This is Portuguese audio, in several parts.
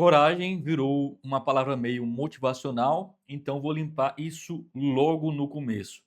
Coragem virou uma palavra meio motivacional, então vou limpar isso logo no começo.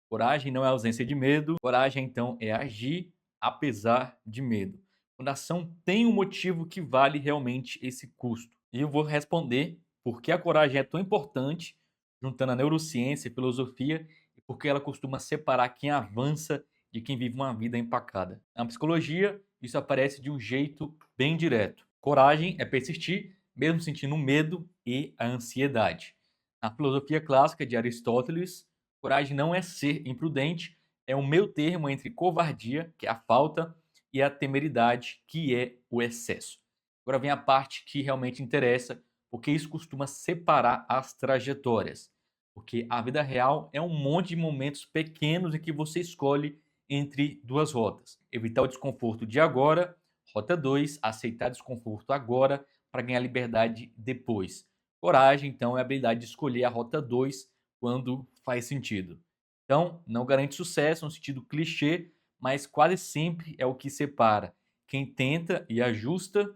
Coragem não é ausência de medo, coragem então é agir apesar de medo. Quando a ação tem um motivo que vale realmente esse custo. E eu vou responder por que a coragem é tão importante, juntando a neurociência e filosofia, e por que ela costuma separar quem avança de quem vive uma vida empacada. Na psicologia, isso aparece de um jeito bem direto. Coragem é persistir mesmo sentindo medo e a ansiedade. Na filosofia clássica de Aristóteles, coragem não é ser imprudente, é um meio termo entre covardia, que é a falta, e a temeridade, que é o excesso. Agora vem a parte que realmente interessa, porque isso costuma separar as trajetórias. Porque a vida real é um monte de momentos pequenos em que você escolhe entre duas rotas. Evitar o desconforto de agora, rota 2, aceitar desconforto agora, para ganhar liberdade depois. Coragem, então, é a habilidade de escolher a rota 2 quando faz sentido. Então, não garante sucesso no sentido clichê, mas quase sempre é o que separa quem tenta e ajusta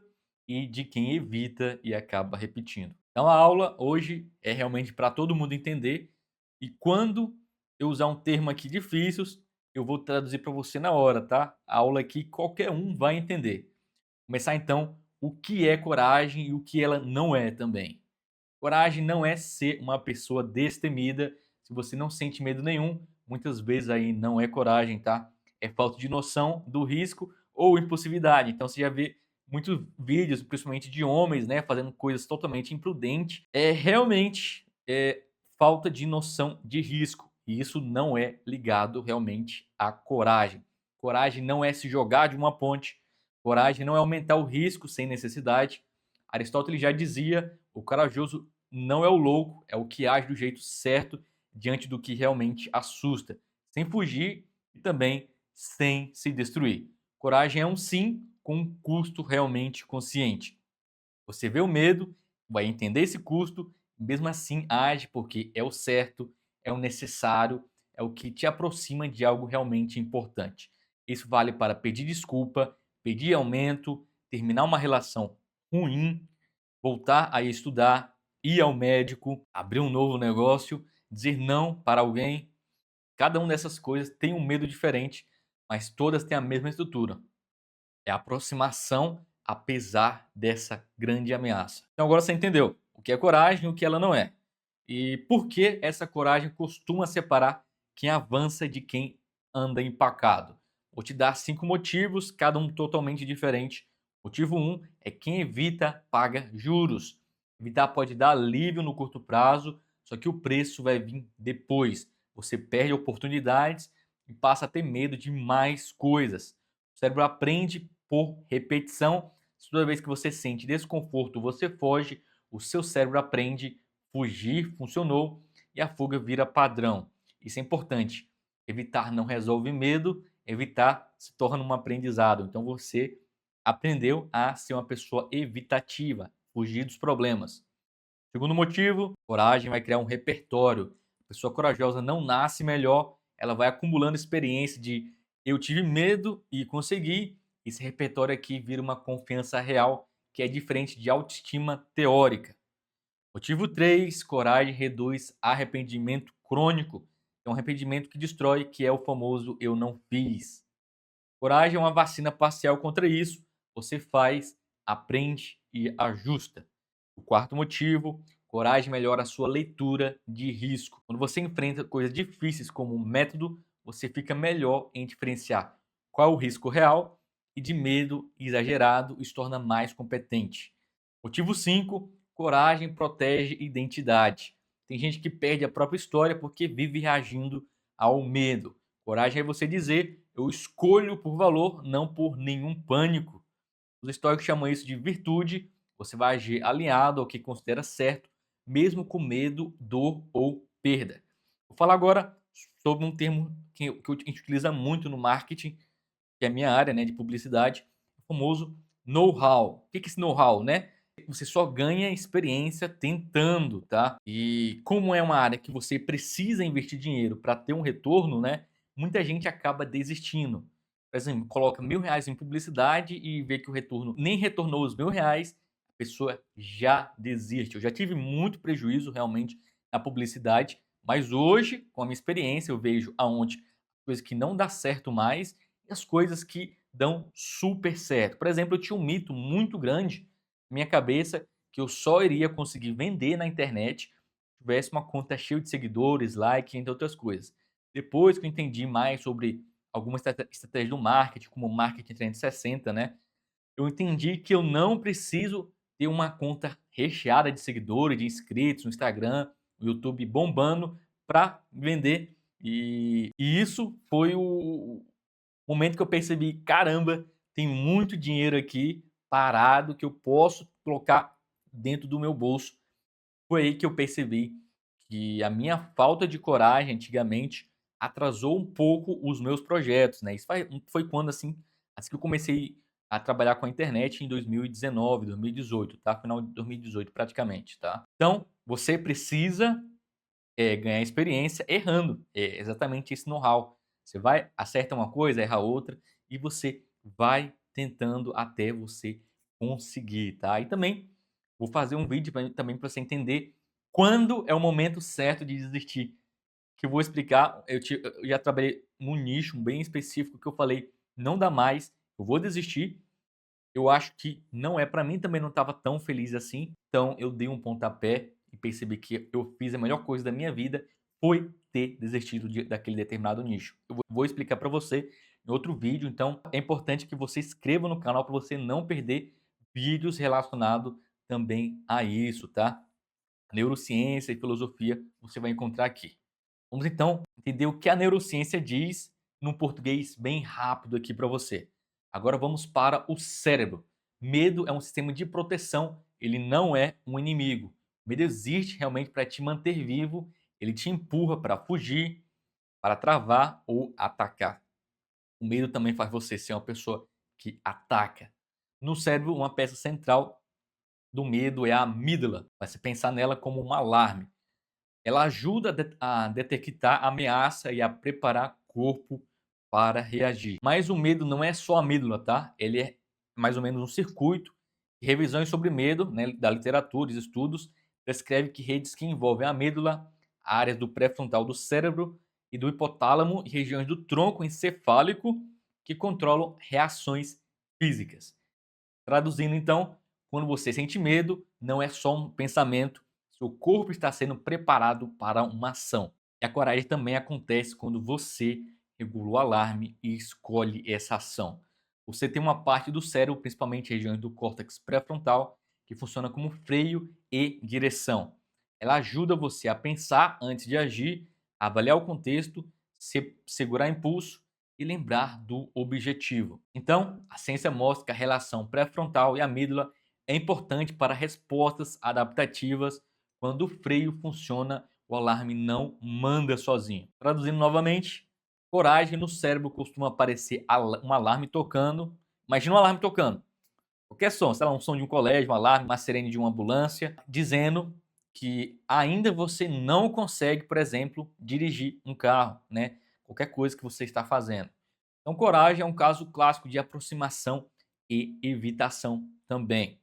e de quem evita e acaba repetindo. Então, a aula hoje é realmente para todo mundo entender. E quando eu usar um termo aqui difícil, eu vou traduzir para você na hora, tá? A aula aqui qualquer um vai entender. Começar então o que é coragem e o que ela não é também. Coragem não é ser uma pessoa destemida. Se você não sente medo nenhum, muitas vezes aí não é coragem, tá? É falta de noção do risco ou impulsividade. Então você já vê muitos vídeos, principalmente de homens, né, fazendo coisas totalmente imprudentes. É realmente falta de noção de risco. E isso não é ligado realmente à coragem. Coragem não é se jogar de uma ponte. Coragem não é aumentar o risco sem necessidade. Aristóteles já dizia: o corajoso não é o louco, é o que age do jeito certo diante do que realmente assusta, sem fugir e também sem se destruir. Coragem é um sim com um custo realmente consciente. Você vê o medo, vai entender esse custo, mesmo assim age porque é o certo, é o necessário, é o que te aproxima de algo realmente importante. Isso vale para pedir desculpa, pedir aumento, terminar uma relação ruim, voltar a estudar, ir ao médico, abrir um novo negócio, dizer não para alguém. Cada uma dessas coisas tem um medo diferente, mas todas têm a mesma estrutura. É a aproximação apesar dessa grande ameaça. Então agora você entendeu o que é coragem e o que ela não é. E por que essa coragem costuma separar quem avança de quem anda empacado. Vou te dar 5 motivos, cada um totalmente diferente. Motivo um é quem evita paga juros. Evitar pode dar alívio no curto prazo, só que o preço vai vir depois. Você perde oportunidades e passa a ter medo de mais coisas. O cérebro aprende por repetição. Toda vez que você sente desconforto, você foge, o seu cérebro aprende, fugir funcionou e a fuga vira padrão. Isso é importante. Evitar não resolve medo, evitar se torna um aprendizado. Então você aprendeu a ser uma pessoa evitativa, fugir dos problemas. Segundo motivo, coragem vai criar um repertório. A pessoa corajosa não nasce melhor, ela vai acumulando experiência de eu tive medo e consegui. Esse repertório aqui vira uma confiança real, que é diferente de autoestima teórica. Motivo 3, coragem reduz arrependimento crônico. É um arrependimento que destrói, que é o famoso eu não fiz. Coragem é uma vacina parcial contra isso. Você faz, aprende e ajusta. O quarto motivo, coragem melhora a sua leitura de risco. Quando você enfrenta coisas difíceis como um método, você fica melhor em diferenciar qual é o risco real e de medo exagerado e se torna mais competente. Motivo 5, coragem protege identidade. Tem gente que perde a própria história porque vive reagindo ao medo. Coragem é você dizer: eu escolho por valor, não por nenhum pânico. Os históricos chamam isso de virtude. Você vai agir alinhado ao que considera certo, mesmo com medo, dor ou perda. Vou falar agora sobre um termo que a gente utiliza muito no marketing, que é a minha área, né, de publicidade, o famoso know-how. O que é esse know-how, né? Você só ganha experiência tentando, tá? E como é uma área que você precisa investir dinheiro para ter um retorno, né? Muita gente acaba desistindo. Por exemplo, coloca R$ 1.000 em publicidade e vê que o retorno nem retornou os R$ 1.000, pessoa já desiste. Eu já tive muito prejuízo realmente na publicidade, mas hoje, com a minha experiência, eu vejo aonde coisas que não dá certo mais e as coisas que dão super certo. Por exemplo, eu tinha um mito muito grande na minha cabeça que eu só iria conseguir vender na internet se tivesse uma conta cheia de seguidores, like, entre outras coisas. Depois que eu entendi mais sobre algumas estratégias do marketing, como o marketing 360, né? Eu entendi que eu não preciso ter uma conta recheada de seguidores, de inscritos no Instagram, no YouTube bombando para vender. E isso foi o momento que eu percebi: caramba, tem muito dinheiro aqui parado que eu posso colocar dentro do meu bolso. Foi aí que eu percebi que a minha falta de coragem antigamente atrasou um pouco os meus projetos, né. Isso foi quando, assim que eu comecei a trabalhar com a internet em 2019, 2018, tá, final de 2018 praticamente, tá. Então, você precisa, ganhar experiência errando, é exatamente esse know-how. Você vai acerta uma coisa, erra outra, e você vai tentando até você conseguir, tá. E também vou fazer um vídeo também para você entender quando é o momento certo de desistir, que eu vou explicar. Eu já trabalhei num nicho bem específico que eu falei: "Não dá mais, eu vou desistir". Eu acho que não é para mim, também não estava tão feliz assim, então eu dei um pontapé e percebi que eu fiz a melhor coisa da minha vida, foi ter desistido daquele determinado nicho. Eu vou explicar para você em outro vídeo, então é importante que você se inscreva no canal para você não perder vídeos relacionados também a isso, tá? Neurociência e filosofia você vai encontrar aqui. Vamos então entender o que a neurociência diz num português bem rápido aqui para você. Agora vamos para o cérebro. Medo é um sistema de proteção, ele não é um inimigo. O medo existe realmente para te manter vivo, ele te empurra para fugir, para travar ou atacar. O medo também faz você ser uma pessoa que ataca. No cérebro, uma peça central do medo é a amígdala. Vai se pensar nela como um alarme. Ela ajuda a detectar a ameaça e a preparar o corpo para reagir. Mas o medo não é só a amígdala, tá? Ele é mais ou menos um circuito. Revisões sobre medo, né, da literatura, dos estudos, descreve que redes que envolvem a amígdala, áreas do pré-frontal do cérebro e do hipotálamo e regiões do tronco encefálico que controlam reações físicas. Traduzindo então, quando você sente medo, não é só um pensamento, seu corpo está sendo preparado para uma ação. E a coragem também acontece quando você regula o alarme e escolhe essa ação. Você tem uma parte do cérebro, principalmente regiões do córtex pré-frontal, que funciona como freio e direção. Ela ajuda você a pensar antes de agir, avaliar o contexto, segurar impulso e lembrar do objetivo. Então, a ciência mostra que a relação pré-frontal e amígdala é importante para respostas adaptativas. Quando o freio funciona, o alarme não manda sozinho. Traduzindo novamente, coragem no cérebro costuma aparecer um alarme tocando. Imagina um alarme tocando. Qualquer som, sei lá, um som de um colégio, um alarme, uma sirene de uma ambulância, dizendo que ainda você não consegue, por exemplo, dirigir um carro, né? Qualquer coisa que você está fazendo. Então, coragem é um caso clássico de aproximação e evitação também.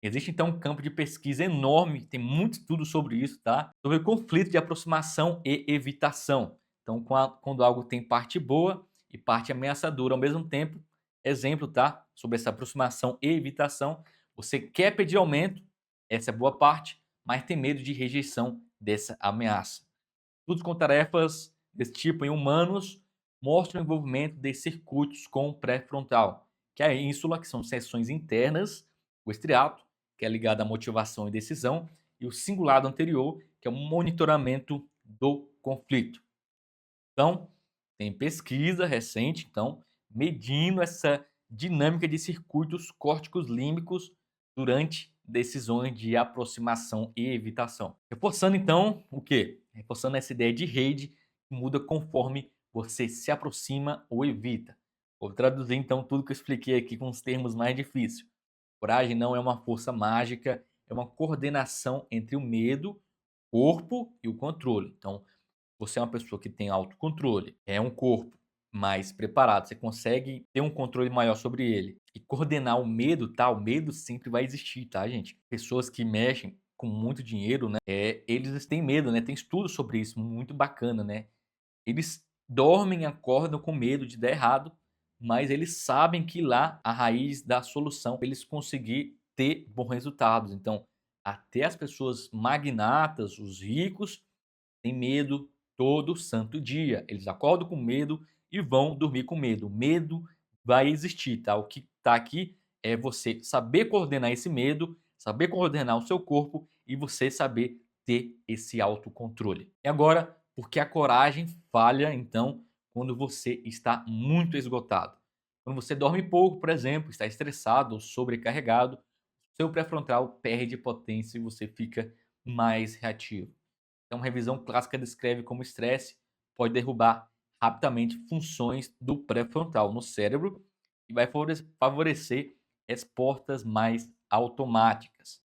Existe então um campo de pesquisa enorme, tem muito estudo sobre isso, tá? Sobre o conflito de aproximação e evitação. Então, quando algo tem parte boa e parte ameaçadora ao mesmo tempo, exemplo, tá? Sobre essa aproximação e evitação, você quer pedir aumento, essa é boa parte, mas tem medo de rejeição dessa ameaça. Estudos com tarefas desse tipo em humanos mostram o envolvimento de circuitos com o pré-frontal, que é a ínsula, que são seções internas, o estriato, que é ligado à motivação e decisão, e o cingulado anterior, que é o monitoramento do conflito. Então, tem pesquisa recente, então, medindo essa dinâmica de circuitos córticos límbicos durante decisões de aproximação e evitação. Reforçando então o quê? Reforçando essa ideia de rede que muda conforme você se aproxima ou evita. Vou traduzir então tudo que eu expliquei aqui com os termos mais difíceis. Coragem não é uma força mágica, é uma coordenação entre o medo, corpo e o controle. Então, você é uma pessoa que tem autocontrole, é um corpo, mais preparado, você consegue ter um controle maior sobre ele. E coordenar o medo, tá? O medo sempre vai existir, tá, gente? Pessoas que mexem com muito dinheiro, né? Eles têm medo, né? Tem estudos sobre isso, muito bacana, né? Eles dormem e acordam com medo de dar errado, mas eles sabem que lá a raiz da solução para eles conseguir ter bons resultados. Então, até as pessoas magnatas, os ricos, têm medo todo santo dia. Eles acordam com medo e vão dormir com medo. O medo vai existir, tá? O que está aqui é você saber coordenar esse medo, saber coordenar o seu corpo e você saber ter esse autocontrole. E agora, porque a coragem falha, então, quando você está muito esgotado. Quando você dorme pouco, por exemplo, está estressado ou sobrecarregado, seu pré-frontal perde potência e você fica mais reativo. Então, revisão clássica descreve como o estresse pode derrubar rapidamente funções do pré-frontal no cérebro e vai favorecer respostas mais automáticas.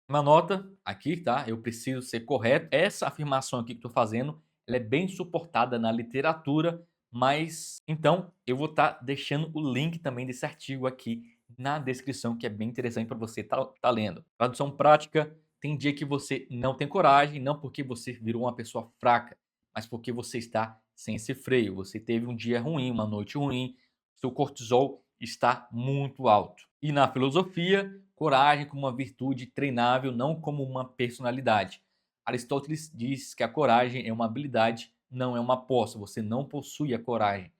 Uma nota aqui, tá? Eu preciso ser correto. Essa afirmação aqui que estou fazendo, ela é bem suportada na literatura, mas então eu vou estar deixando o link também desse artigo aqui na descrição, que é bem interessante para você tá lendo. Tradução prática: tem dia que você não tem coragem, não porque você virou uma pessoa fraca, mas porque você está sem esse freio. Você teve um dia ruim, uma noite ruim, seu cortisol está muito alto. E na filosofia, coragem como uma virtude treinável, não como uma personalidade. Aristóteles diz que a coragem é uma habilidade, não é uma posse. Você não possui a coragem.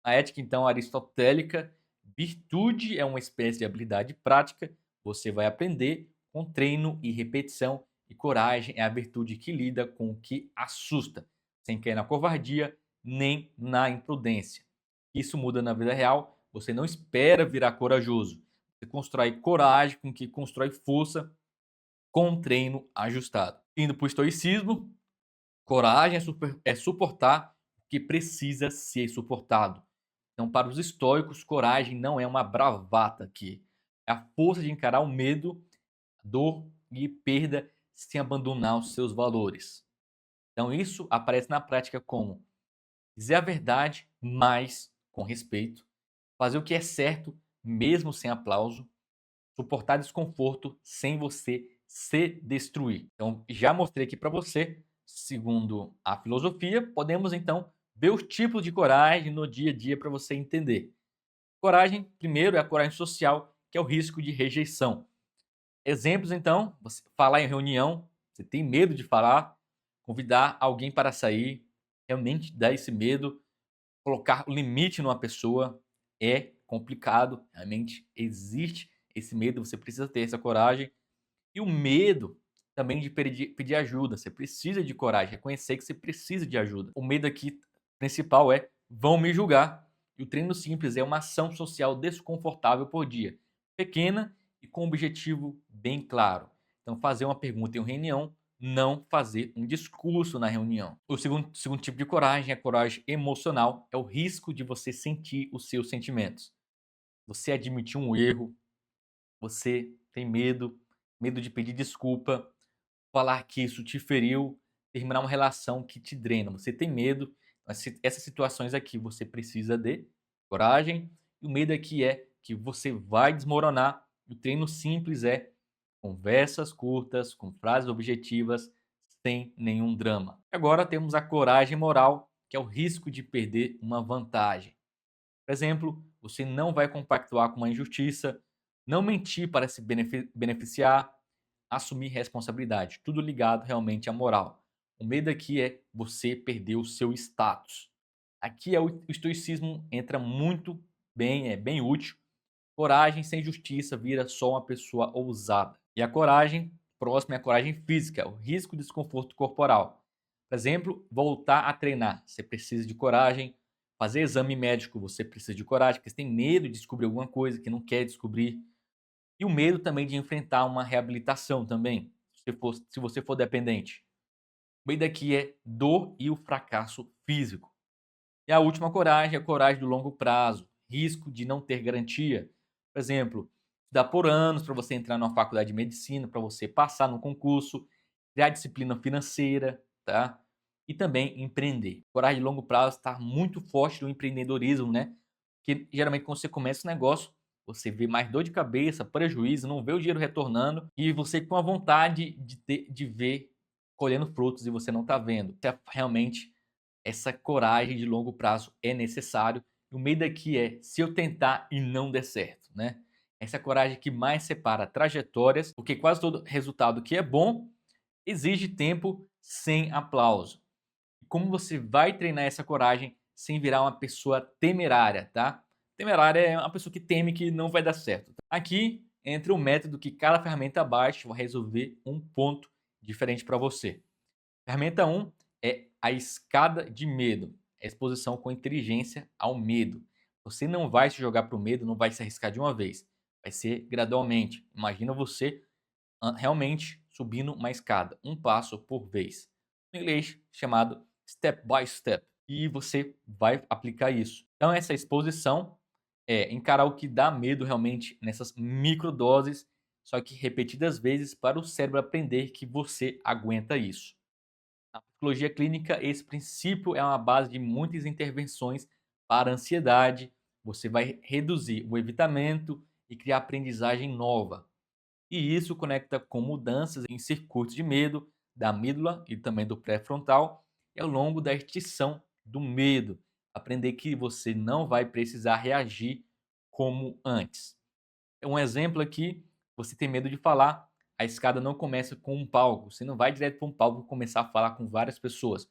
A ética, então, aristotélica, virtude é uma espécie de habilidade prática. Você vai aprender com treino e repetição. E coragem é a virtude que lida com o que assusta, sem cair na covardia nem na imprudência. Isso muda na vida real. Você não espera virar corajoso. Você constrói coragem com que constrói força com um treino ajustado. Indo para o estoicismo, coragem é suportar o que precisa ser suportado. Então, para os estoicos, coragem não é uma bravata aqui. É a força de encarar o medo, dor e perda sem abandonar os seus valores. Então, isso aparece na prática como dizer a verdade, mas com respeito, fazer o que é certo, mesmo sem aplauso, suportar desconforto sem você se destruir. Então, já mostrei aqui para você, segundo a filosofia, podemos então ver os tipos de coragem no dia a dia para você entender. Coragem, primeiro, é a coragem social, que é o risco de rejeição. Exemplos, então, você falar em reunião, você tem medo de falar, convidar alguém para sair, realmente dá esse medo, colocar o limite numa pessoa é complicado, realmente existe esse medo, você precisa ter essa coragem. E o medo também de pedir ajuda, você precisa de coragem, reconhecer que você precisa de ajuda. O medo aqui principal é: vão me julgar. E o treino simples é uma ação social desconfortável por dia, pequena e com um objetivo bem claro. Então, fazer uma pergunta em uma reunião, não fazer um discurso na reunião. O segundo tipo de coragem é a coragem emocional, é o risco de você sentir os seus sentimentos. Você admitir um erro, você tem medo, medo de pedir desculpa, falar que isso te feriu, terminar uma relação que te drena. Você tem medo, mas essas situações aqui você precisa de coragem. E o medo aqui é que você vai desmoronar. O treino simples é conversas curtas, com frases objetivas, sem nenhum drama. Agora temos a coragem moral, que é o risco de perder uma vantagem. Por exemplo, você não vai compactuar com uma injustiça, não mentir para se beneficiar, assumir responsabilidade. Tudo ligado realmente à moral. O medo aqui é você perder o seu status. Aqui é o estoicismo entra muito bem, é bem útil. Coragem sem justiça vira só uma pessoa ousada. E a coragem próxima é a coragem física, o risco de desconforto corporal. Por exemplo, voltar a treinar. Você precisa de coragem. Fazer exame médico, você precisa de coragem, porque você tem medo de descobrir alguma coisa que não quer descobrir. E o medo também de enfrentar uma reabilitação também, se você for dependente. O medo aqui é dor e o fracasso físico. E a última coragem é a coragem do longo prazo, risco de não ter garantia. Por exemplo, dá por anos para você entrar numa faculdade de medicina, para você passar no concurso, criar disciplina financeira, tá? e também empreender. Coragem de longo prazo está muito forte no empreendedorismo, né? Que geralmente quando você começa um negócio, você vê mais dor de cabeça, prejuízo, não vê o dinheiro retornando e você com a vontade de ver colhendo frutos e você não está vendo. Realmente essa coragem de longo prazo é necessário. O medo aqui é se eu tentar e não der certo, né? Essa é a coragem que mais separa trajetórias, porque quase todo resultado que é bom exige tempo sem aplauso. Como você vai treinar essa coragem sem virar uma pessoa temerária, tá? Temerária é uma pessoa que teme que não vai dar certo. Aqui entra um método que cada ferramenta abaixo vai resolver um ponto diferente para você. Ferramenta 1 é a escada de medo. É a exposição com inteligência ao medo. Você não vai se jogar para o medo, não vai se arriscar de uma vez. Vai ser gradualmente. Imagina você realmente subindo uma escada, um passo por vez. No inglês, chamado step by step. E você vai aplicar isso. Então, essa exposição é encarar o que dá medo realmente nessas microdoses, só que repetidas vezes para o cérebro aprender que você aguenta isso. Na psicologia clínica, esse princípio é uma base de muitas intervenções para a ansiedade. Você vai reduzir o evitamento e criar aprendizagem nova. E isso conecta com mudanças em circuitos de medo da amígdala e também do pré-frontal e ao longo da extinção do medo. Aprender que você não vai precisar reagir como antes. Um exemplo aqui, você tem medo de falar, a escada não começa com um palco, você não vai direto para um palco e começar a falar com várias pessoas.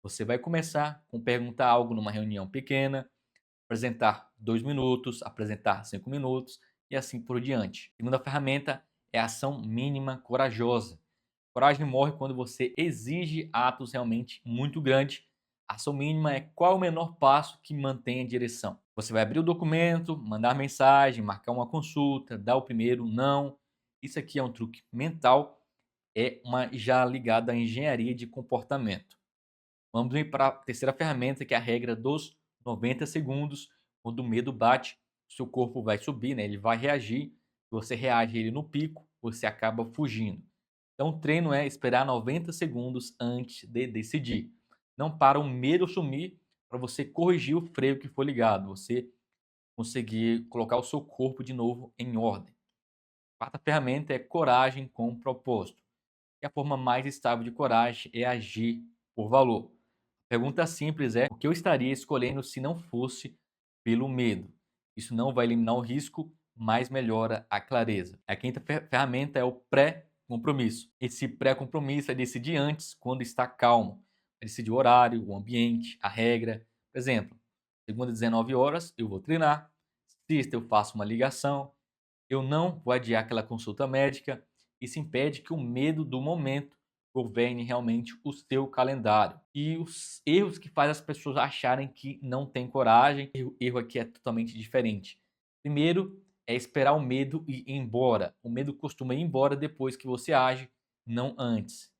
Você vai começar com perguntar algo numa reunião pequena, apresentar 2 minutos, apresentar 5 minutos e assim por diante. A segunda ferramenta é a ação mínima corajosa. Coragem morre quando você exige atos realmente muito grandes. A ação mínima é qual o menor passo que mantém a direção. Você vai abrir o documento, mandar mensagem, marcar uma consulta, dar o primeiro não. Isso aqui é um truque mental, é uma já ligada à engenharia de comportamento. Vamos ir para a terceira ferramenta, que é a regra dos 90 segundos. Quando o medo bate, seu corpo vai subir, né? Ele vai reagir. Se você reage ele no pico, você acaba fugindo. Então, o treino é esperar 90 segundos antes de decidir. Não para o medo sumir, para você corrigir o freio que foi ligado, você conseguir colocar o seu corpo de novo em ordem. A quarta ferramenta é coragem com propósito. E a forma mais estável de coragem é agir por valor. Pergunta simples é: o que eu estaria escolhendo se não fosse pelo medo? Isso não vai eliminar o risco, mas melhora a clareza. A quinta ferramenta é o pré-compromisso. Esse pré-compromisso é decidir antes, quando está calmo. É decidir o horário, o ambiente, a regra. Por exemplo, segunda 19 horas eu vou treinar. Sexta eu faço uma ligação. Eu não vou adiar aquela consulta médica. Isso impede que o medo do momento governe realmente o seu calendário. E os erros que fazem as pessoas acharem que não tem coragem, o erro aqui é totalmente diferente. Primeiro é esperar o medo ir embora. O medo costuma ir embora depois que você age, não antes.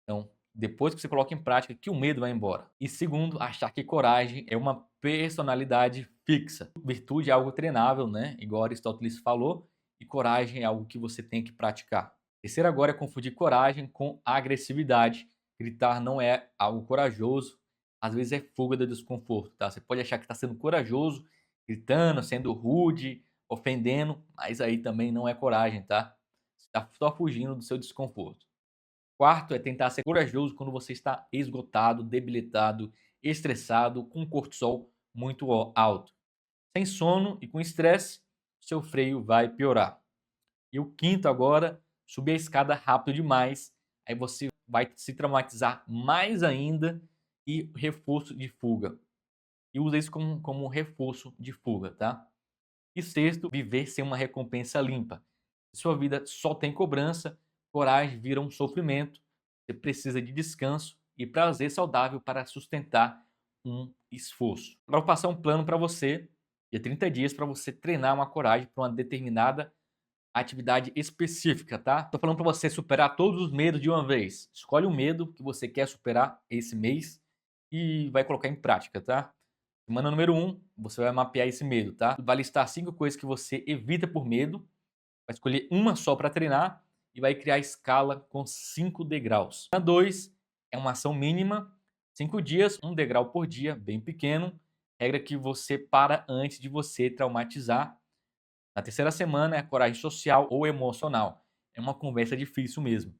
Então, depois que você coloca em prática que o medo vai embora. E segundo, achar que coragem é uma personalidade fixa. Virtude é algo treinável, né? Igual Aristóteles falou, e coragem é algo que você tem que praticar. Terceiro agora é confundir coragem com agressividade. Gritar não é algo corajoso, às vezes é fuga do desconforto, tá? Você pode achar que está sendo corajoso, gritando, sendo rude, ofendendo, mas aí também não é coragem, tá? Você está só fugindo do seu desconforto. Quarto é tentar ser corajoso quando você está esgotado, debilitado, estressado, com cortisol muito alto. Sem sono e com estresse, seu freio vai piorar. E o quinto agora, subir a escada rápido demais, aí você vai se traumatizar mais ainda e reforço de fuga. E usa isso como reforço de fuga, tá? E sexto, viver sem uma recompensa limpa. Se sua vida só tem cobrança, coragem vira um sofrimento. Você precisa de descanso e prazer saudável para sustentar um esforço. Agora vou passar um plano para você, de 30 dias, para você treinar uma coragem para uma determinada atividade específica, tá? Tô falando para você superar todos os medos de uma vez. Escolhe um medo que você quer superar esse mês e vai colocar em prática, tá? Semana número 1, você vai mapear esse medo, tá? Vai listar 5 coisas que você evita por medo, vai escolher uma só para treinar e vai criar a escala com 5 degraus. A 2 é uma ação mínima, 5 dias, um degrau por dia, bem pequeno. Regra que você para antes de você traumatizar. Na terceira semana é a coragem social ou emocional. É uma conversa difícil mesmo.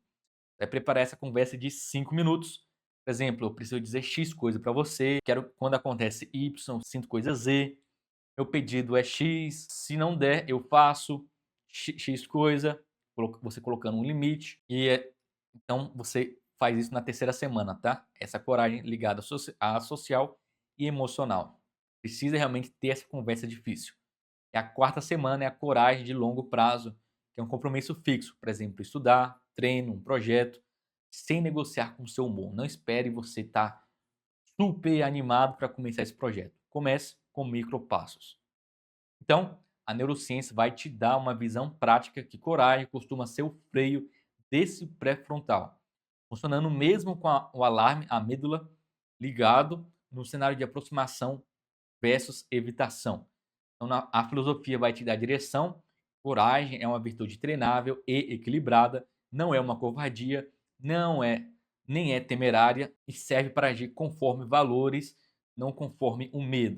Vai preparar essa conversa de 5 minutos. Por exemplo, eu preciso dizer X coisa para você, quero quando acontece Y, sinto coisa Z, meu pedido é X, se não der, eu faço X coisa, você colocando um limite, então você faz isso na terceira semana, tá? Essa coragem ligada à social e emocional. Precisa realmente ter essa conversa difícil. E a quarta semana é a coragem de longo prazo, que é um compromisso fixo, por exemplo, estudar, treino, um projeto, sem negociar com o seu humor. Não espere você estar super animado para começar esse projeto. Comece com micropassos. Então, a neurociência vai te dar uma visão prática que coragem costuma ser o freio desse pré-frontal, funcionando mesmo com o alarme, a amígdala, ligado no cenário de aproximação versus evitação. Então, a filosofia vai te dar direção. Coragem é uma virtude treinável e equilibrada, não é uma covardia, não é nem é temerária e serve para agir conforme valores, não conforme o medo.